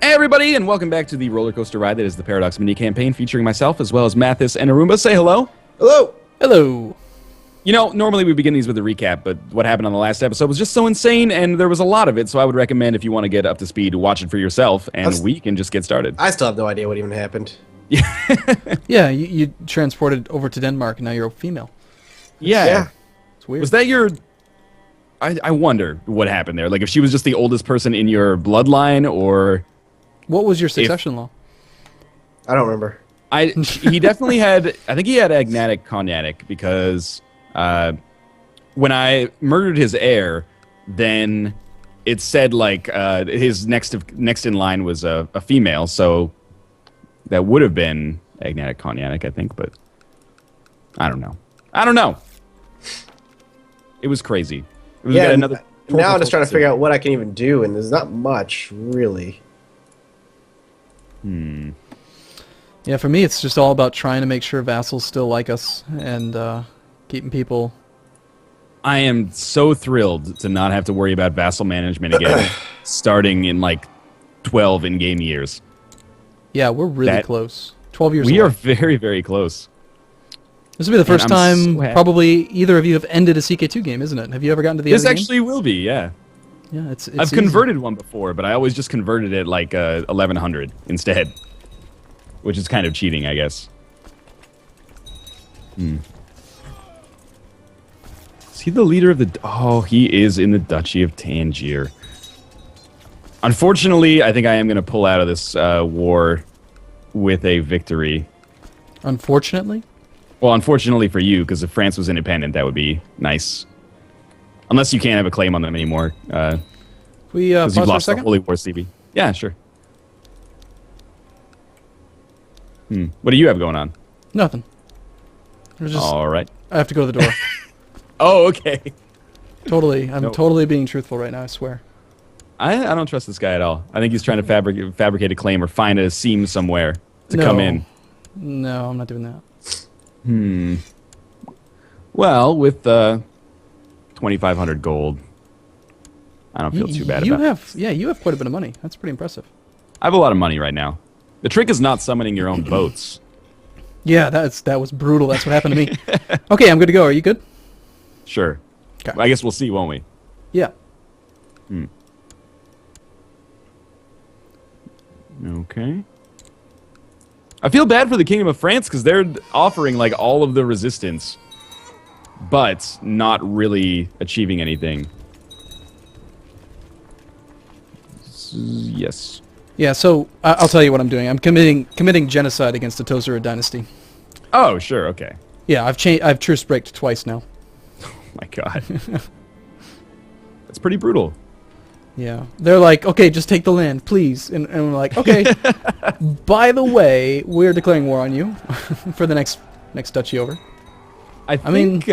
Hey everybody, and welcome back to the roller coaster ride that is the Paradox mini campaign featuring myself as well as Mathas and Arumba. Say hello. Hello. Hello. You know, normally we begin these with a recap, but what happened on the last episode was just so insane, and there was a lot of it, so I would recommend if you want to get up to speed, watch it for yourself, and we can just get started. I still have no idea what even happened. Yeah, you transported over to Denmark, and now you're a female. Yeah. It's weird. Was that your... I wonder what happened there. Like, if she was just the oldest person in your bloodline, or... What was your succession law? I don't remember. He definitely had... I think he had agnatic cognatic, because... when I murdered his heir, then it said like his next in line was a female, so that would have been agnatic cognatic, I think, but I don't know. It was crazy. Yeah, now I'm just trying to figure out what I can even do, and there's not much really. Yeah, for me, it's just all about trying to make sure vassals still like us and keeping people. I am so thrilled to not have to worry about vassal management again, starting in like 12 in-game years. Yeah, we're really close. 12 years We away. are very, very close. This will be the first time so probably either of you have ended a CK2 game, isn't it? Have you ever gotten to the This other game? actually will be, yeah. Yeah, it's I've easy. converted one before, but I always just converted it like 1100 instead, which is kind of cheating, I guess. Is he the leader of the... Oh, he is in the Duchy of Tangier. Unfortunately, I think I am going to pull out of this war with a victory. Unfortunately? Well, unfortunately for you, because if France was independent, that would be nice. Unless you can't have a claim on them anymore. We pause Because you've for a lost the second? Holy War, Stevie. Yeah, sure. What do you have going on? Nothing. There's just, All right. I have to go to the door. Oh, okay. Totally. I'm totally being truthful right now, I swear. I don't trust this guy at all. I think he's trying to fabricate a claim or find a seam somewhere to come in. No, I'm not doing that. Well, with 2,500 gold, I don't feel too bad about it. Yeah, you have quite a bit of money. That's pretty impressive. I have a lot of money right now. The trick is not summoning your own boats. Yeah, that was brutal. That's what happened to me. Okay, I'm good to go. Are you good? Sure. Okay. Well, I guess we'll see, won't we? Yeah. Okay. I feel bad for the Kingdom of France because they're offering like all of the resistance, but not really achieving anything. Yes. Yeah, so I'll tell you what I'm doing. I'm committing genocide against the Tozura dynasty. Oh, sure. Okay. Yeah, I've truce braked twice now. Oh my god. That's pretty brutal. Yeah. They're like, okay, just take the land, please. And we're like, okay. By the way, we're declaring war on you for the next duchy over. I think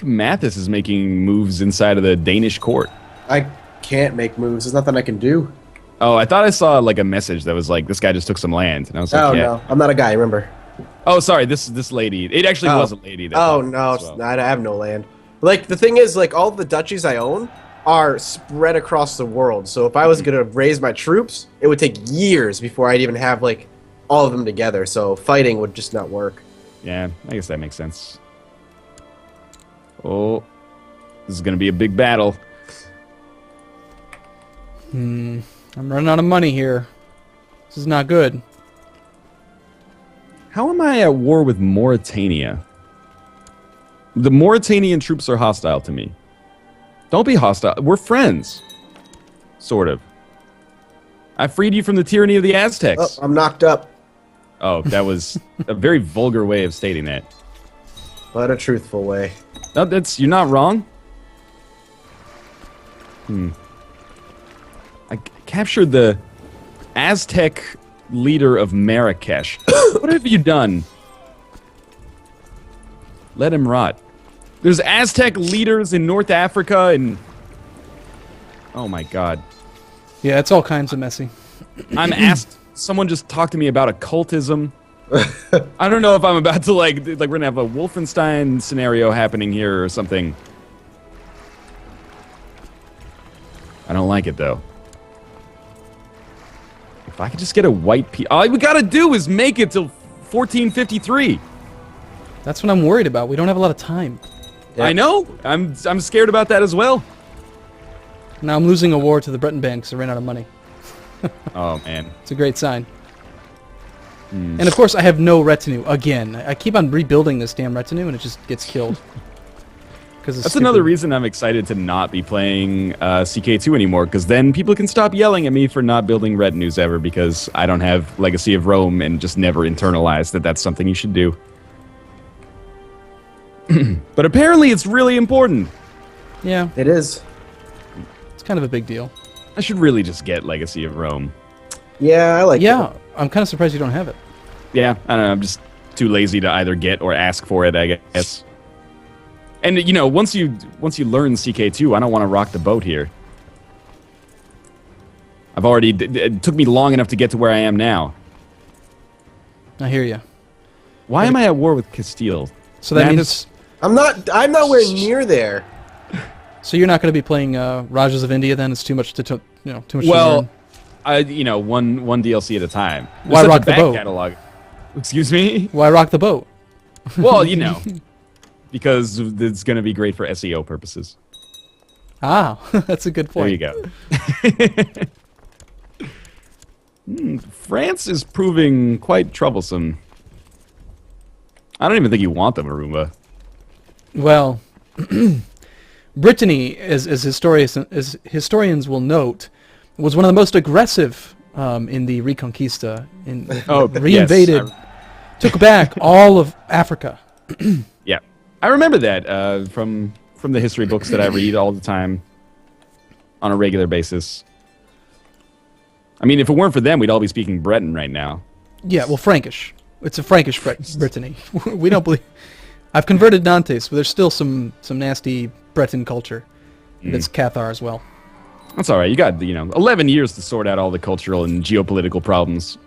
Mathas is making moves inside of the Danish court. I can't make moves. There's nothing I can do. Oh, I thought I saw like a message that was like, this guy just took some land. And I was like, Oh, yeah. no. I'm not a guy, remember? Oh, sorry, this lady. It actually was a lady. That Oh, no. I have no land. Like, the thing is, like, all the duchies I own are spread across the world. So if I was going to raise my troops, it would take years before I'd even have, like, all of them together. So fighting would just not work. Yeah, I guess that makes sense. Oh, this is going to be a big battle. I'm running out of money here. This is not good. How am I at war with Mauritania? The Mauritanian troops are hostile to me. Don't be hostile. We're friends. Sort of. I freed you from the tyranny of the Aztecs. Oh, I'm knocked up. Oh, that was a very vulgar way of stating that. But a truthful way. No, you're not wrong. I captured the Aztec leader of Marrakesh. What have you done? Let him rot. There's Aztec leaders in North Africa and... Oh my god. Yeah, it's all kinds of messy. I'm asked... Someone just talked to me about occultism. I don't know if I'm about to like we're gonna have a Wolfenstein scenario happening here or something. I don't like it though. If I could just get a white piece. All we gotta do is make it till 1453. That's what I'm worried about. We don't have a lot of time. Yeah. I know. I'm scared about that as well. Now I'm losing a war to the Breton band because I ran out of money. Oh man. It's a great sign. And of course, I have no retinue again. I keep on rebuilding this damn retinue, and it just gets killed. That's another reason I'm excited to not be playing CK2 anymore, because then people can stop yelling at me for not building retinues ever, because I don't have Legacy of Rome and just never internalized that that's something you should do. But apparently it's really important. Yeah, It is. it's kind of a big deal. I should really just get Legacy of Rome. Yeah, I like Yeah, it. I'm kind of surprised you don't have it. Yeah, I don't know, I'm just too lazy to either get or ask for it, I guess. And you know, once you learn CK2, I don't want to rock the boat here. I've already it took me long enough to get to where I am now. I hear you. Why am I at war with Castile? So that Man, means I'm nowhere near there. so you're not going to be playing Rajas of India then? It's too much to too much to well, learn. one DLC at a time. There's Why such a rock the back boat? Catalog. Excuse me? Why rock the boat? Well, you know, because it's going to be great for SEO purposes. Ah, that's a good point. There you go. France is proving quite troublesome. I don't even think you want them, Arumba. Well, Brittany, as historians will note, was one of the most aggressive in the Reconquista. Reinvaded, took back all of Africa. Yeah, I remember that from the history books that I read all the time on a regular basis. I mean, if it weren't for them, we'd all be speaking Breton right now. Yeah, well, Frankish. It's a Frankish Brittany. We don't believe. I've converted Nantes, but there's still some nasty Breton culture. That's Cathar as well. That's all right. You got 11 years to sort out all the cultural and geopolitical problems.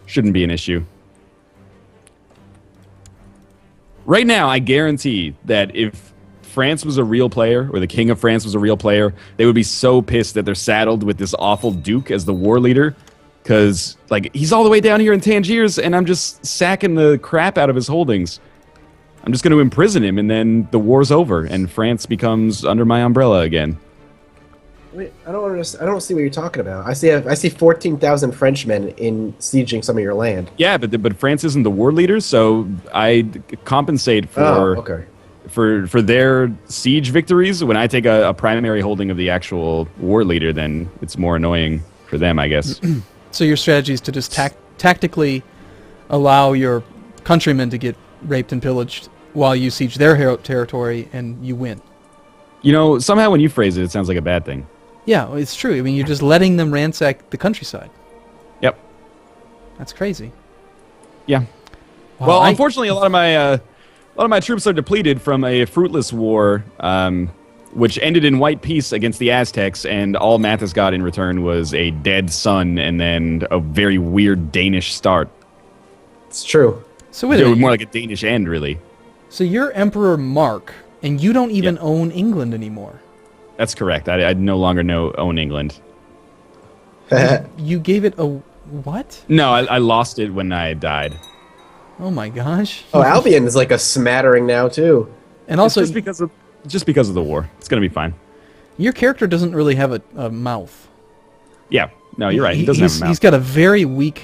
Shouldn't be an issue. Right now, I guarantee that if France was a real player, or the King of France was a real player, they would be so pissed that they're saddled with this awful Duke as the war leader. Because, like, he's all the way down here in Tangiers, and I'm just sacking the crap out of his holdings. I'm just going to imprison him, and then the war's over, and France becomes under my umbrella again. Wait, I don't understand. I don't see what you're talking about. I see 14,000 Frenchmen in sieging some of your land. Yeah, but France isn't the war leader, so I compensate for for their siege victories. When I take a primary holding of the actual war leader, then it's more annoying for them, I guess. So your strategy is to just tactically allow your countrymen to get raped and pillaged while you siege their territory and you win. You know, somehow when you phrase it, it sounds like a bad thing. Yeah, well, it's true. I mean, you're just letting them ransack the countryside. Yep. That's crazy. Yeah. Well, unfortunately, a lot of my troops are depleted from a fruitless war, which ended in white peace against the Aztecs, and all Mathas got in return was a dead son and then a very weird Danish start. It's true. So wait a minute. More like a Danish end, really. So you're Emperor Mark, and you don't even own England anymore. That's correct. I no longer own England. You gave it a what? No, I lost it when I died. Oh my gosh. Oh, Albion is like a smattering now too. And also, It's just because of the war. It's gonna be fine. your character doesn't really have a mouth. Yeah. No, you're right. He doesn't have a mouth. He's got a very weak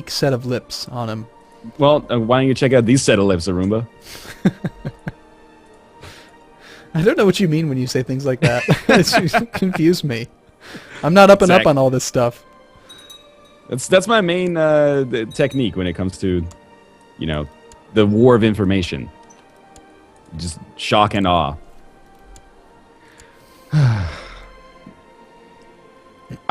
set of lips on him. Well, why don't you check out these set of lips, Arumba? I don't know what you mean when you say things like that. It confused me. I'm not up and up on all this stuff. That's my main technique when it comes to, the war of information. Just shock and awe. I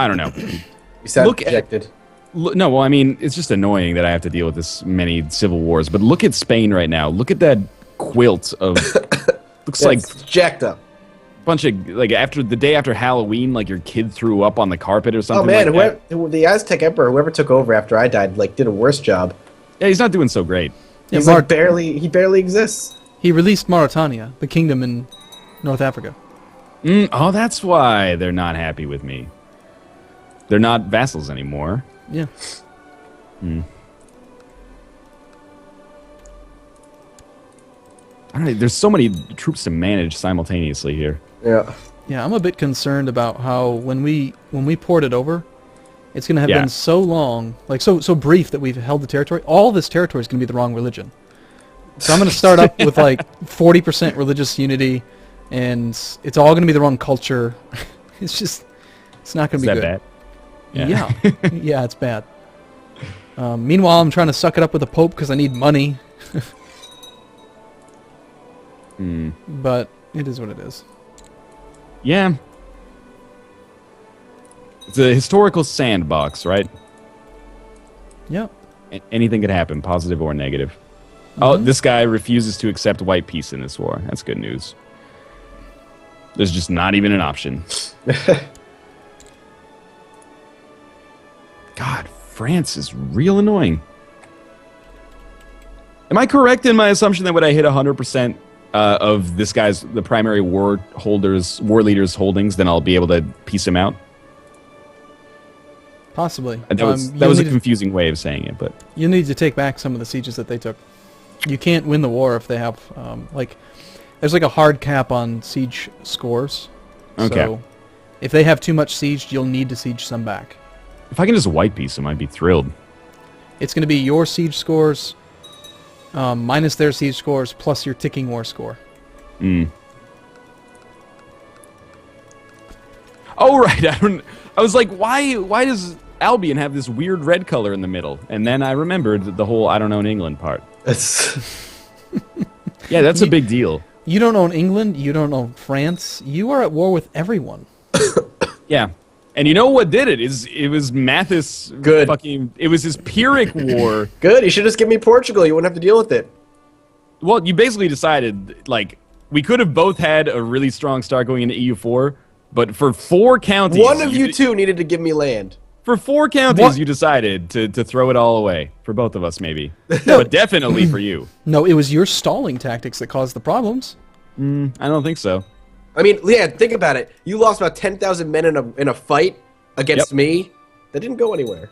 don't know. You sound dejected. No, well, I mean, it's just annoying that I have to deal with this many civil wars. But look at Spain right now. Look at that quilt of... looks like jacked up. Bunch of, after the day after Halloween, like your kid threw up on the carpet or something. Oh man, like that. the Aztec emperor, whoever took over after I died, did a worse job. Yeah, he's not doing so great. He's he barely exists. He released Mauritania, the kingdom in North Africa. Oh, that's why they're not happy with me. They're not vassals anymore. Yeah. I don't know, there's so many troops to manage simultaneously here. Yeah. Yeah, I'm a bit concerned about how when we port it over, it's going to have Yeah. been so long, like so brief that we've held the territory. All this territory is going to be the wrong religion. So I'm going to start up with like 40% religious unity, and it's all going to be the wrong culture. It's not going to be Is that good. bad? Yeah, yeah, it's bad. Meanwhile, I'm trying to suck it up with the Pope because I need money. But it is what it is. Yeah. It's a historical sandbox, right? Yep. Anything could happen, positive or negative. Oh, this guy refuses to accept white peace in this war. That's good news. There's just not even an option. God, France is real annoying. Am I correct in my assumption that when I hit 100% of this guy's, the primary war leader's holdings, then I'll be able to piece him out? Possibly. And that was a confusing way of saying it, but You need to take back some of the sieges that they took. You can't win the war if they have, there's like a hard cap on siege scores. Okay. So if they have too much siege, you'll need to siege some back. if I can just white piece them, I'd be thrilled. It's going to be your siege scores minus their siege scores plus your ticking war score. Oh, right. I was like, why does Albion have this weird red color in the middle? And then I remembered the whole I don't own England part. Yeah, that's a big deal. You don't own England. You don't own France. You are at war with everyone. Yeah. And you know what did it? It was Mathas. Good. It was his Pyrrhic war. Good. You should just give me Portugal. You wouldn't have to deal with it. Well, you basically decided, like, we could have both had a really strong start going into EU4, but for 4 counties... One of you two needed to give me land. For 4 counties, you decided to throw it all away. For both of us, maybe. But definitely for you. No, it was your stalling tactics that caused the problems. I don't think so. I mean, yeah, think about it. You lost about 10,000 men in a fight against me. That didn't go anywhere.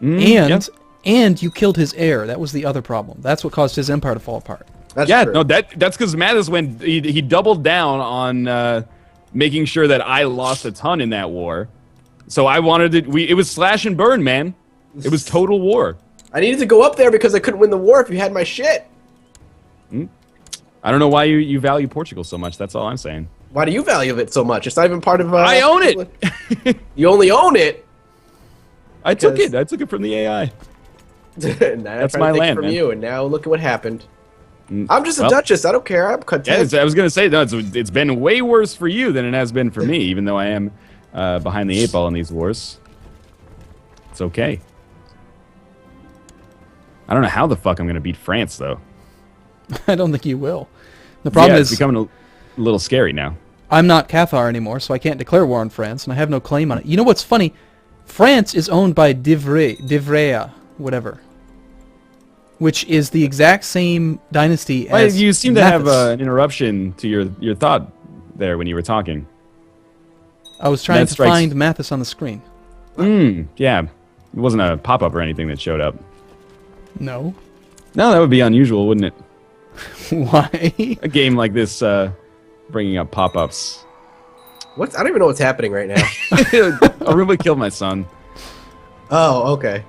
And you killed his heir. That was the other problem. That's what caused his empire to fall apart. That's Yeah, true. no, that's because Mathas went. He doubled down on making sure that I lost a ton in that war. So I wanted it. It was slash and burn, man. It was total war. I needed to go up there because I couldn't win the war if you had my shit. I don't know why you value Portugal so much. That's all I'm saying. Why do you value it so much? It's not even part of... I own it. You only own it? I took it. I took it from the AI. That's my land, from man. you, and now look at what happened. I'm just a duchess. I don't care. I'm content. Yeah, I was gonna say no. It's been way worse for you than it has been for me. Even though I am behind the 8 ball in these wars, it's okay. I don't know how the fuck I'm gonna beat France though. I don't think you will. The problem it's is becoming a little scary now. I'm not Cathar anymore, so I can't declare war on France, and I have no claim on it. You know what's funny? France is owned by Divrea, whatever, which is the exact same dynasty as You seem to Mathas. have an interruption to your thought there when you were talking. I was trying that to strikes- find Mathas on the screen. Yeah. It wasn't a pop-up or anything that showed up. No. No, that would be unusual, wouldn't it? Why? A game like this bringing up pop-ups. I don't even know what's happening right now. Arumba killed my son. Oh, okay.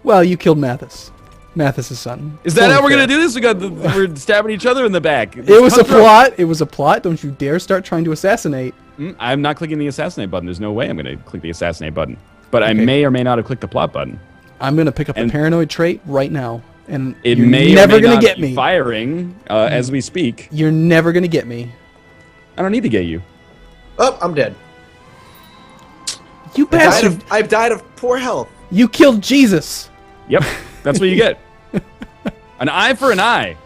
Well, you killed Mathas. Mathas' son. Is that Totally how we're fair. gonna do this? We're stabbing each other in the back. It was a plot. It was a plot. Don't you dare start trying to assassinate. I'm not clicking the assassinate button. There's no way I'm gonna click the assassinate button. But I may or may not have clicked the plot button. I'm going to pick up the paranoid trait right now. And It you're may never or may gonna not get be me. firing as we speak. You're never going to get me. I don't need to get you. Oh, I'm dead. You bastard. I've died of poor health. You killed Jesus. Yep, that's what you get. An eye for an eye.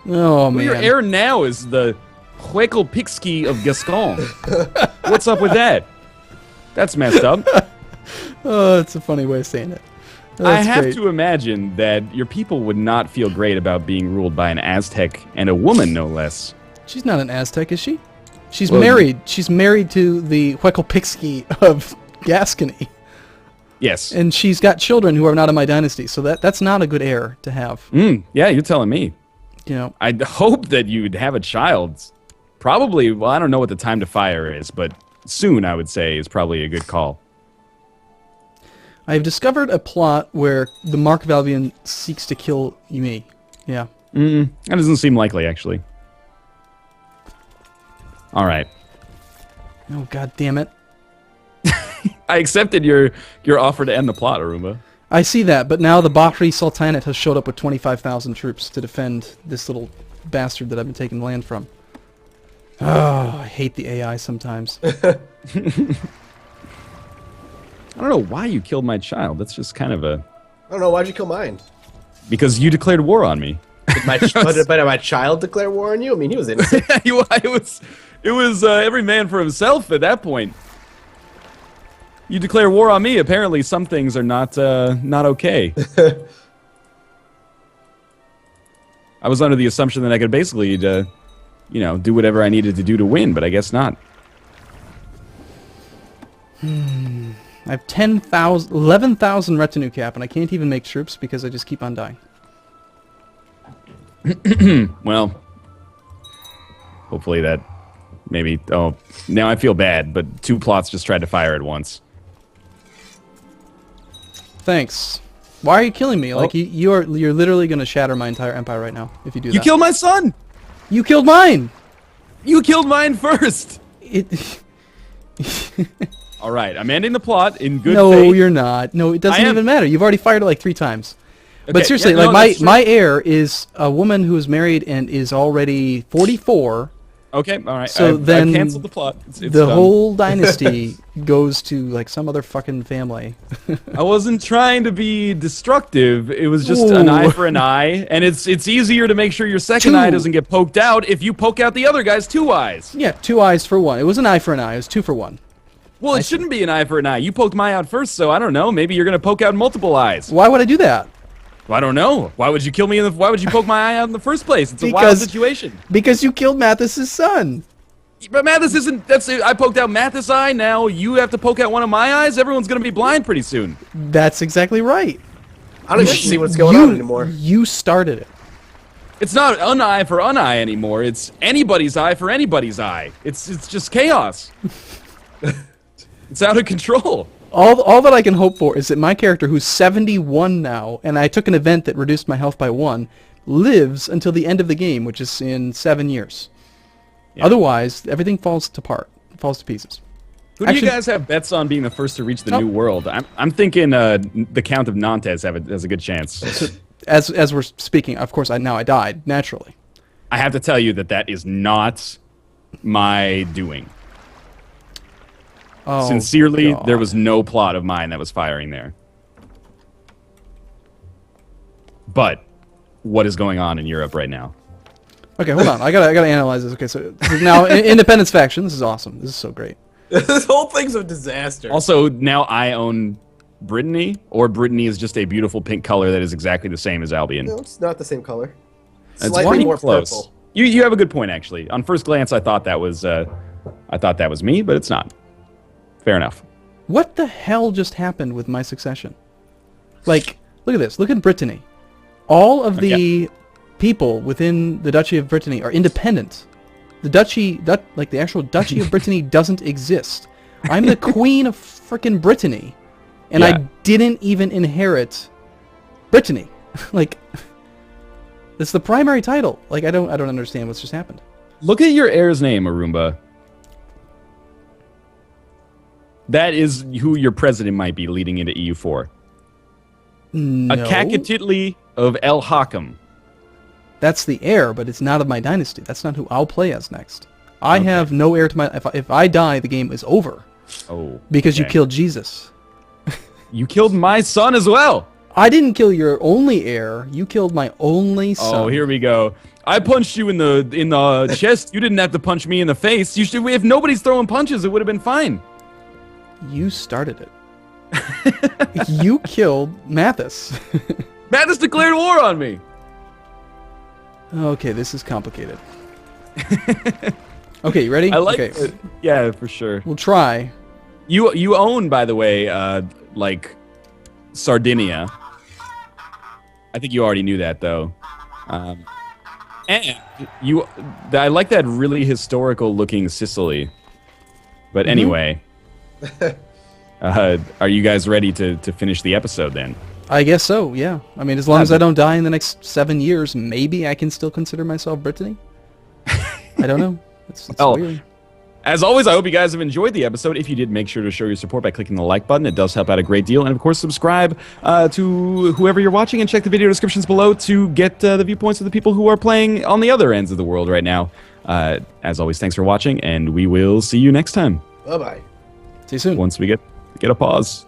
Oh, man. Your heir now is the Hueco Pixki of Gascon. What's up with that? That's messed up. Oh, that's a funny way of saying it. I That's have great. to imagine that your people would not feel great about being ruled by an Aztec and a woman, no less. She's not an Aztec, is she? She's Well, married. She's married to the Hueco Pixki of Gascony. Yes. And she's got children who are not in my dynasty, so that's not a good heir to have. Yeah, you're telling me. You know, I'd hope that you'd have a child. Probably, well, I don't know what the time to fire is, but soon, I would say, is probably a good call. I've discovered a plot where the Mark of Albion seeks to kill me. Yeah. That doesn't seem likely, actually. All right. Oh, god damn it. I accepted your offer to end the plot, Arumba. I see that, but now the Bahri Sultanate has showed up with 25,000 troops to defend this little bastard that I've been taking land from. Oh, I hate the AI sometimes. I don't know why you killed my child. That's just kind of a... I don't know, why'd you kill mine? Because you declared war on me. Did my child declare war on you? I mean, he was innocent. It was every man for himself at that point. You declare war on me. Apparently, some things are not okay. I was under the assumption that I could basically, do whatever I needed to do to win, but I guess not. I have 11,000 retinue cap, and I can't even make troops because I just keep on dying. Well, hopefully that maybe... Oh, now I feel bad, but 2 plots just tried to fire at once. Thanks. Why are you killing me? Like, you're literally going to shatter my entire empire right now if you do that. You killed my son! You killed mine! You killed mine first! It... All right, I'm ending the plot in good faith. No, you're not. No, it doesn't even matter. You've already fired it like 3 times. Okay, But seriously, yeah, no, like my heir is a woman who is married and is already 44. Okay, all right. So then I've canceled the plot. It's the done. whole dynasty goes to like some other fucking family. I wasn't trying to be destructive. It was just an eye for an eye, and it's easier to make sure your second eye doesn't get poked out if you poke out the other guy's 2 eyes. Yeah, 2 eyes for 1. It was an eye for an eye. It was 2 for 1. Well, it shouldn't be an eye for an eye. You poked my out first, so I don't know. Maybe you're gonna poke out multiple eyes. Why would I do that? Well, I don't know. Why would you kill me? Why would you poke my eye out in the first place? It's a wild situation. Because you killed Mathas's son. But Mathas isn't. I poked out Mathas' eye. Now you have to poke out one of my eyes. Everyone's gonna be blind pretty soon. That's exactly right. I don't even see what's going on anymore. You started it. It's not an eye for an eye anymore. It's anybody's eye for anybody's eye. It's just chaos. It's out of control. All that I can hope for is that my character, who's 71 now, and I took an event that reduced my health by 1, lives until the end of the game, which is in 7 years. Yeah. Otherwise, everything falls to pieces. Who do you guys have bets on being the first to reach the new world? I'm thinking the Count of Nantes has a good chance. So, as we're speaking, of course, I died naturally. I have to tell you that is not my doing. Oh, Sincerely, God. there was no plot of mine that was firing there. But what is going on in Europe right now? Okay, hold on. I gotta analyze this. Okay, so now Independence faction. This is awesome. This is so great. This whole thing's a disaster. Also, now I own Brittany, or Brittany is just a beautiful pink color that is exactly the same as Albion. No, it's not the same color. It's Slightly more close. purple. You have a good point, actually. On first glance, I thought that was me, but it's not. Fair enough. What the hell just happened with my succession? Like, look at this. Look at Brittany. All of the people within the Duchy of Brittany are independent. The duchy, like the actual Duchy of Brittany, doesn't exist. I'm the Queen of frickin' Brittany, and I didn't even inherit Brittany. Like, it's the primary title. Like, I don't understand what's just happened. Look at your heir's name, Arumba. That is who your president might be leading into EU4. No. A Kakatitli of El Hakam. That's the heir, but it's not of my dynasty. That's not who I'll play as next. I have no heir to my... If I die, the game is over. Oh. Because you killed Jesus. You killed my son as well. I didn't kill your only heir. You killed my only son. Oh, here we go. I punched you in the chest. You didn't have to punch me in the face. You should. If nobody's throwing punches, it would have been fine. You started it. You killed Mathas. Mathas declared war on me. Okay, this is complicated. Okay, you ready? I like okay. it. Yeah, for sure. We'll try. You own, by the way, like Sardinia. I think you already knew that, though. And I like that really historical-looking Sicily. But anyway, are you guys ready to finish the episode then? I guess so, yeah. I mean, as long as I don't die in the next 7 years, maybe I can still consider myself Brittany. I don't know. It's weird. As always, I hope you guys have enjoyed the episode. If you did, make sure to show your support by clicking the like button. It does help out a great deal. And, of course, subscribe to whoever you're watching and check the video descriptions below to get the viewpoints of the people who are playing on the other ends of the world right now. As always, thanks for watching, and we will see you next time. Bye-bye. See you soon. Once we get a pause.